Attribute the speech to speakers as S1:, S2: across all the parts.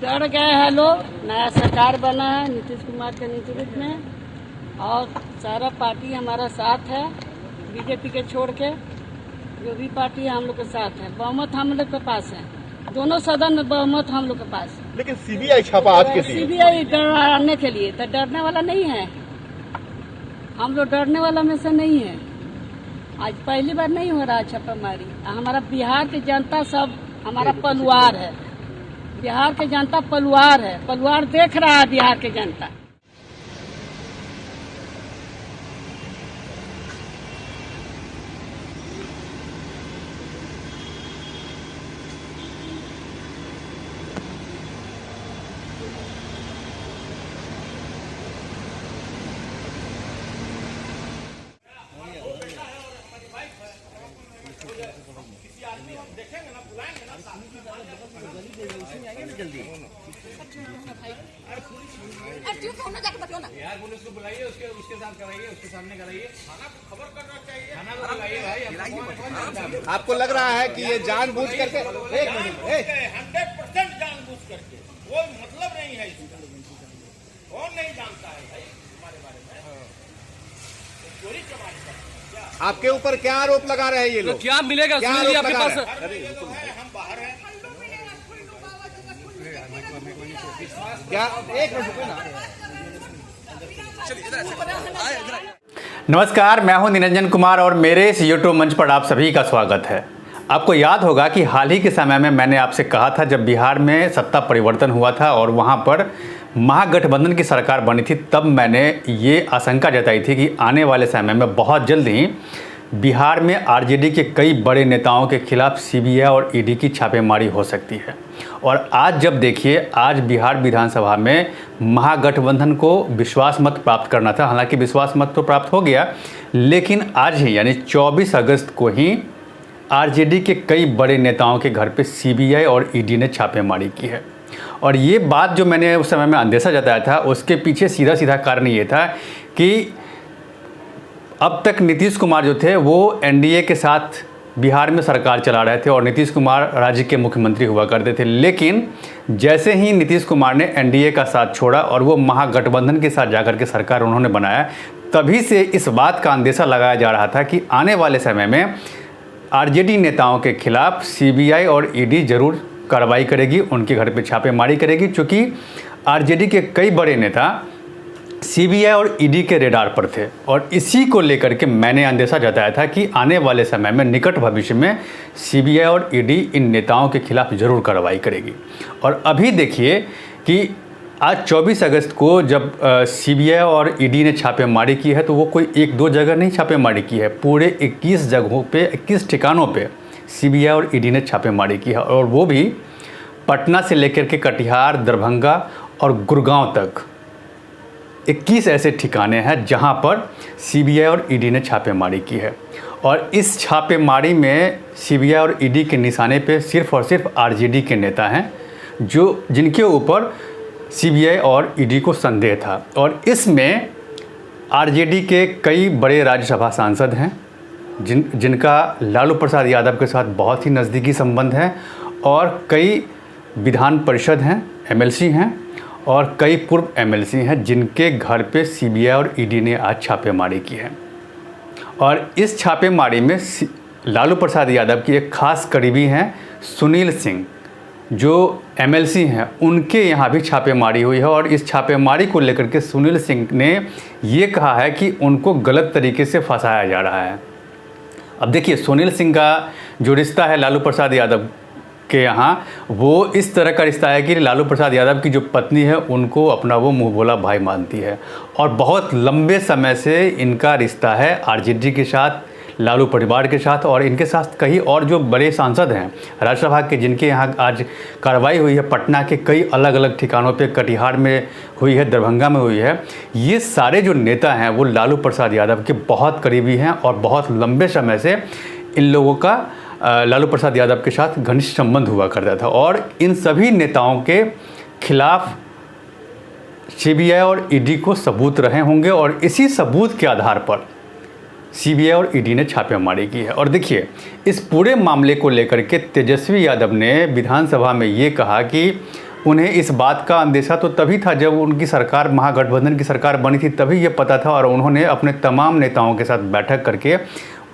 S1: डर गए हैं लोग। नया सरकार बना है नीतीश कुमार के नेतृत्व में और सारा पार्टी हमारा साथ है, बीजेपी के छोड़ के जो भी पार्टी हम लोग के साथ है। बहुमत हम लोग के पास है, दोनों सदन में बहुमत हम लोग के पास।
S2: लेकिन सीबीआई छापा आज के
S1: सीबीआई डराने के लिए तो डरने वाला नहीं है, हम लोग डरने वाला में से नहीं है। आज पहली बार नहीं हो रहा है छापामारी। हमारा बिहार की जनता सब हमारा पलवार है, बिहार की जनता पलवार है, पलवार देख रहा है बिहार की जनता।
S3: यार पुलिस को बुलाइए, उसके साथ कराइए, उसके सामने कराइए, थाना को खबर करना चाहिए, थाना को बुलाइए भाई।
S2: आपको लग रहा है कि ये जानबूझ करके
S3: 100% जानबूझ करके, कोई मतलब नहीं है इसका। कौन नहीं जानता है भाई हमारे बारे में? चोरी चमारी क्या
S2: आपके ऊपर क्या आरोप लगा रहे हैं ये लोग?
S4: क्या मिलेगा?
S2: क्या
S4: सुनिए
S2: आरोप
S4: आपके
S2: लगा
S4: पास
S2: रहे हैं?
S3: हम बाहर हैं।
S2: क्या एक मिनट रुको ना।
S5: नमस्कार, मैं हूं निरंजन कुमार और मेरे इस यूट्यूब मंच पर आप सभी का स्वागत है। आपको याद होगा कि हाल ही के समय में मैंने आपसे कहा था, जब बिहार में सत्ता परिवर्तन हुआ था और वहां पर महागठबंधन की सरकार बनी थी, तब मैंने ये आशंका जताई थी कि आने वाले समय में बहुत जल्द ही बिहार में आरजेडी के कई बड़े नेताओं के खिलाफ सीबीआई और ईडी की छापेमारी हो सकती है। और आज जब देखिए, आज बिहार विधानसभा में महागठबंधन को विश्वास मत प्राप्त करना था। हालांकि विश्वास मत तो प्राप्त हो गया, लेकिन आज ही यानी 24 अगस्त को ही आरजेडी के कई बड़े नेताओं के घर पे सीबीआई और ईडी ने छापेमारी की है। और ये बात जो मैंने उस समय में अंदेशा जताया था, उसके पीछे सीधा सीधा कारण ये था कि अब तक नीतीश कुमार जो थे वो एनडीए के साथ बिहार में सरकार चला रहे थे और नीतीश कुमार राज्य के मुख्यमंत्री हुआ करते थे। लेकिन जैसे ही नीतीश कुमार ने एनडीए का साथ छोड़ा और वो महागठबंधन के साथ जाकर के सरकार उन्होंने बनाया, तभी से इस बात का अंदेशा लगाया जा रहा था कि आने वाले समय में आरजेडी नेताओं के खिलाफ सीबीआई और ईडी जरूर कार्रवाई करेगी, उनके घर पे छापेमारी करेगी। चूँकि आरजेडी के कई बड़े नेता सीबीआई और ईडी के रेडार पर थे और इसी को लेकर के मैंने अंदेशा जताया था कि आने वाले समय में, निकट भविष्य में सीबीआई और ईडी इन नेताओं के खिलाफ जरूर कार्रवाई करेगी। और अभी देखिए कि आज 24 अगस्त को जब सीबीआई और ईडी ने छापेमारी की है, तो वो कोई एक दो जगह नहीं छापेमारी की है, पूरे 21 जगहों पे, 21 ठिकानों पे सीबीआई और ईडी ने छापेमारी की है। और वो भी पटना से लेकर के कटिहार, दरभंगा और गुड़गांव तक 21 ऐसे ठिकाने हैं जहां पर सीबीआई और ईडी ने छापेमारी की है। और इस छापेमारी में सीबीआई और ईडी के निशाने पे सिर्फ और सिर्फ आरजेडी के नेता हैं, जो जिनके ऊपर सीबीआई और ईडी को संदेह था। और इसमें आरजेडी के कई बड़े राज्यसभा सांसद हैं जिनका लालू प्रसाद यादव के साथ बहुत ही नज़दीकी संबंध है, और कई विधान परिषद हैं, एमएलसी हैं, और कई पूर्व एमएलसी हैं जिनके घर पे सीबीआई और ईडी ने आज छापेमारी की है। और इस छापेमारी में लालू प्रसाद यादव की एक खास करीबी हैं सुनील सिंह, जो एमएलसी हैं, उनके यहाँ भी छापेमारी हुई है। और इस छापेमारी को लेकर के सुनील सिंह ने ये कहा है कि उनको गलत तरीके से फंसाया जा रहा है। अब देखिए, सुनील सिंह का जो रिश्ता है लालू प्रसाद यादव के यहाँ, वो इस तरह का रिश्ता है कि लालू प्रसाद यादव की जो पत्नी है उनको अपना वो मुँह बोला भाई मानती है। और बहुत लंबे समय से इनका रिश्ता है आरजेडी के साथ, लालू परिवार के साथ, और इनके साथ कई और जो बड़े सांसद हैं राज्यसभा के, जिनके यहाँ आज कार्रवाई हुई है पटना के कई अलग अलग ठिकानों पे, कटिहार में हुई है, दरभंगा में हुई है। ये सारे जो नेता हैं वो लालू प्रसाद यादव के बहुत करीबी हैं और बहुत लंबे समय से इन लोगों का लालू प्रसाद यादव के साथ घनिष्ठ संबंध हुआ करता था। और इन सभी नेताओं के खिलाफ सीबीआई और ईडी को सबूत रहे होंगे और इसी सबूत के आधार पर सीबीआई और ईडी ने छापेमारी की है। और देखिए, इस पूरे मामले को लेकर के तेजस्वी यादव ने विधानसभा में ये कहा कि उन्हें इस बात का अंदेशा तो तभी था जब उनकी सरकार, महागठबंधन की सरकार बनी थी, तभी ये पता था और उन्होंने अपने तमाम नेताओं के साथ बैठक करके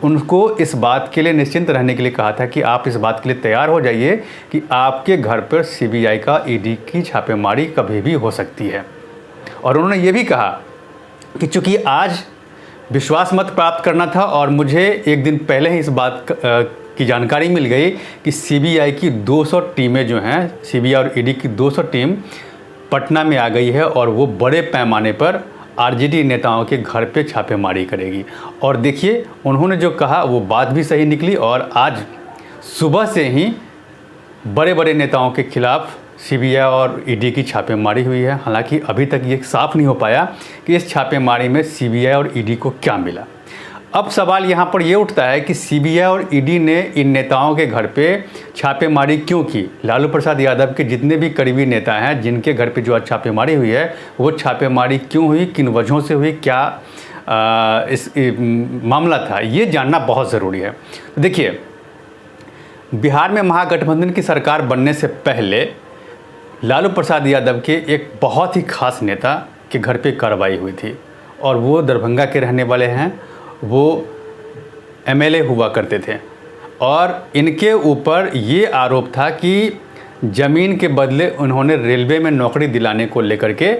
S5: उनको इस बात के लिए निश्चिंत रहने के लिए कहा था कि आप इस बात के लिए तैयार हो जाइए कि आपके घर पर सीबीआई का, ईडी की छापेमारी कभी भी हो सकती है। और उन्होंने ये भी कहा कि चूँकि आज विश्वास मत प्राप्त करना था और मुझे एक दिन पहले ही इस बात की जानकारी मिल गई कि सीबीआई की 200 टीमें जो हैं, सीबीआई और ईडी की 200 टीम पटना में आ गई है और वो बड़े पैमाने पर आरजेडी नेताओं के घर पे छापेमारी करेगी। और देखिए उन्होंने जो कहा वो बात भी सही निकली और आज सुबह से ही बड़े बड़े नेताओं के खिलाफ सीबीआई और ईडी की छापेमारी हुई है। हालांकि अभी तक ये साफ नहीं हो पाया कि इस छापेमारी में सीबीआई और ईडी को क्या मिला। अब सवाल यहाँ पर ये उठता है कि सीबीआई और ईडी ने इन नेताओं के घर पे छापेमारी क्यों की। लालू प्रसाद यादव के जितने भी करीबी नेता हैं जिनके घर पे जो आज छापेमारी हुई है, वो छापेमारी क्यों हुई, किन वजहों से हुई, क्या मामला था, ये जानना बहुत ज़रूरी है। देखिए, बिहार में महागठबंधन की सरकार बनने से पहले लालू प्रसाद यादव के एक बहुत ही खास नेता के घर पे कार्रवाई हुई थी और वो दरभंगा के रहने वाले हैं, वो एमएलए हुआ करते थे और इनके ऊपर ये आरोप था कि ज़मीन के बदले उन्होंने रेलवे में नौकरी दिलाने को लेकर के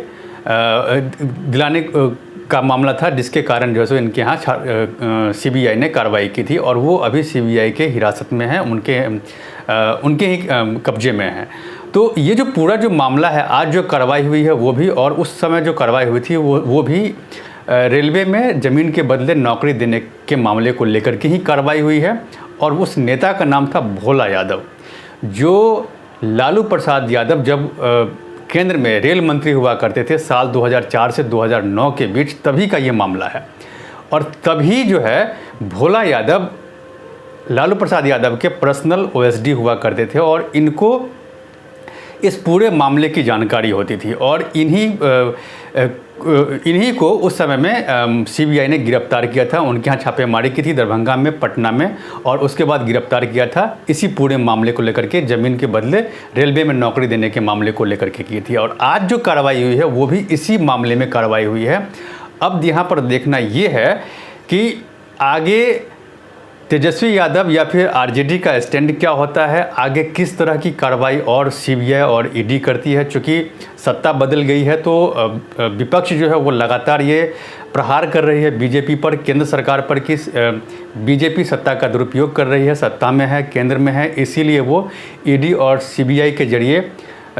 S5: दिलाने का मामला था, जिसके कारण जो है इनके यहाँ सीबीआई ने कार्रवाई की थी और वो अभी सीबीआई के हिरासत में है, उनके ही कब्जे में है। तो ये जो पूरा जो मामला है, आज जो कार्रवाई हुई है वो भी, और उस समय जो कार्रवाई हुई थी वो भी रेलवे में ज़मीन के बदले नौकरी देने के मामले को लेकर के ही कार्रवाई हुई है। और उस नेता का नाम था भोला यादव, जो लालू प्रसाद यादव जब केंद्र में रेल मंत्री हुआ करते थे साल 2004 से 2009 के बीच, तभी का ये मामला है। और तभी जो है भोला यादव लालू प्रसाद यादव के पर्सनल ओएसडी हुआ करते थे और इनको इस पूरे मामले की जानकारी होती थी और इन्हीं को उस समय में सीबीआई ने गिरफ्तार किया था। उनके यहाँ छापेमारी की थी दरभंगा में, पटना में, और उसके बाद गिरफ्तार किया था इसी पूरे मामले को लेकर के, ज़मीन के बदले रेलवे में नौकरी देने के मामले को लेकर के की थी। और आज जो कार्रवाई हुई है वो भी इसी मामले में कार्रवाई हुई है। अब यहाँ पर देखना ये है कि आगे तेजस्वी यादव या फिर आरजेडी का स्टैंड क्या होता है, आगे किस तरह की कार्रवाई और सीबीआई और ईडी करती है। चूँकि सत्ता बदल गई है तो विपक्ष जो है वो लगातार ये प्रहार कर रही है बीजेपी पर, केंद्र सरकार पर, कि बीजेपी सत्ता का दुरुपयोग कर रही है, सत्ता में है, केंद्र में है, इसीलिए वो ईडी और सीबीआई के जरिए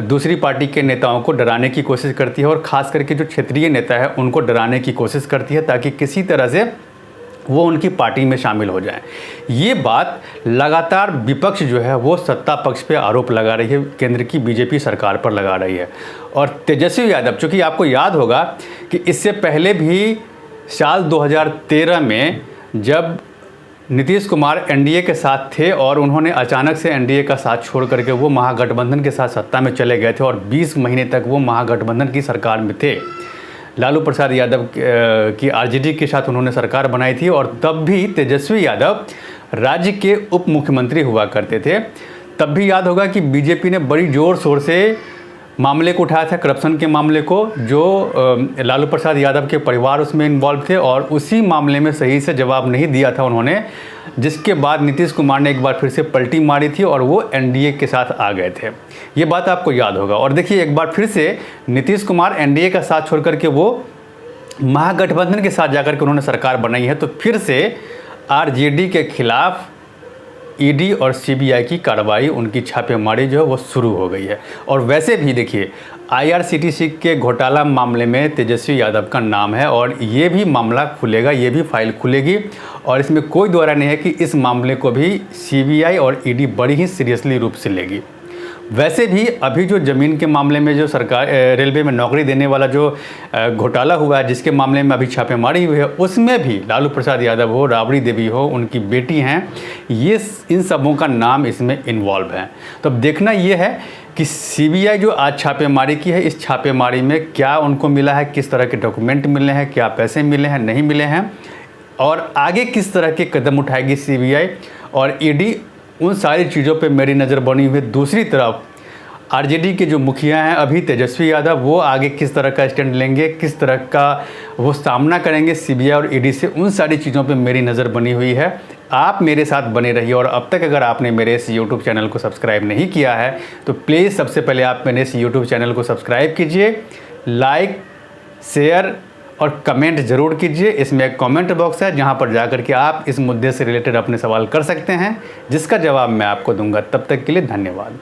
S5: दूसरी पार्टी के नेताओं को डराने की कोशिश करती है और ख़ास करके जो क्षेत्रीय नेता है उनको डराने की कोशिश करती है ताकि किसी तरह से वो उनकी पार्टी में शामिल हो जाएं। ये बात लगातार विपक्ष जो है वो सत्ता पक्ष पे आरोप लगा रही है, केंद्र की बीजेपी सरकार पर लगा रही है। और तेजस्वी यादव, चूँकि आपको याद होगा कि इससे पहले भी साल 2013 में जब नीतीश कुमार एनडीए के साथ थे और उन्होंने अचानक से एनडीए का साथ छोड़ करके वो महागठबंधन के साथ सत्ता में चले गए थे और 20 महीने तक वो महागठबंधन की सरकार में थे। लालू प्रसाद यादव की आरजेडी के साथ उन्होंने सरकार बनाई थी और तब भी तेजस्वी यादव राज्य के उप मुख्यमंत्री हुआ करते थे। तब भी याद होगा कि बीजेपी ने बड़ी ज़ोर शोर से मामले को उठाया था, करप्शन के मामले को, जो लालू प्रसाद यादव के परिवार उसमें इन्वॉल्व थे और उसी मामले में सही से जवाब नहीं दिया था उन्होंने, जिसके बाद नीतीश कुमार ने एक बार फिर से पलटी मारी थी और वो एनडीए के साथ आ गए थे। ये बात आपको याद होगा। और देखिए, एक बार फिर से नीतीश कुमार एनडीए का साथ छोड़ करके वो महागठबंधन के साथ जाकर के उन्होंने सरकार बनाई है, तो फिर से आरजेडी के खिलाफ ईडी और सीबीआई की कार्रवाई, उनकी छापेमारी जो है वो शुरू हो गई है। और वैसे भी देखिए, आईआरसीटीसी के घोटाला मामले में तेजस्वी यादव का नाम है और ये भी मामला खुलेगा, ये भी फाइल खुलेगी और इसमें कोई दोहरा नहीं है कि इस मामले को भी सीबीआई और ईडी बड़ी ही सीरियसली रूप से लेगी। वैसे भी अभी जो ज़मीन के मामले में जो सरकार रेलवे में नौकरी देने वाला जो घोटाला हुआ है, जिसके मामले में अभी छापेमारी हुई है, उसमें भी लालू प्रसाद यादव हो, राबड़ी देवी हो, उनकी बेटी हैं, ये इन सबों का नाम इसमें इन्वॉल्व है। तो अब देखना ये है कि सीबीआई जो आज छापेमारी की है, इस छापेमारी में क्या उनको मिला है, किस तरह के डॉक्यूमेंट मिले हैं, क्या पैसे मिले हैं, नहीं मिले हैं, और आगे किस तरह के कदम उठाएगी सीबीआई और ईडी, उन सारी चीज़ों पे मेरी नज़र बनी हुई है। दूसरी तरफ आरजेडी के जो मुखिया हैं अभी तेजस्वी यादव, वो आगे किस तरह का स्टैंड लेंगे, किस तरह का वो सामना करेंगे सीबीआई और ईडी से, उन सारी चीज़ों पे मेरी नज़र बनी हुई है। आप मेरे साथ बने रहिए और अब तक अगर आपने मेरे इस यूट्यूब चैनल को सब्सक्राइब नहीं किया है तो प्लीज़ सबसे पहले आप मेरे इस यूट्यूब चैनल को सब्सक्राइब कीजिए, लाइक, शेयर और कमेंट ज़रूर कीजिए। इसमें एक कमेंट बॉक्स है जहां पर जाकर के आप इस मुद्दे से रिलेटेड अपने सवाल कर सकते हैं, जिसका जवाब मैं आपको दूंगा। तब तक के लिए धन्यवाद।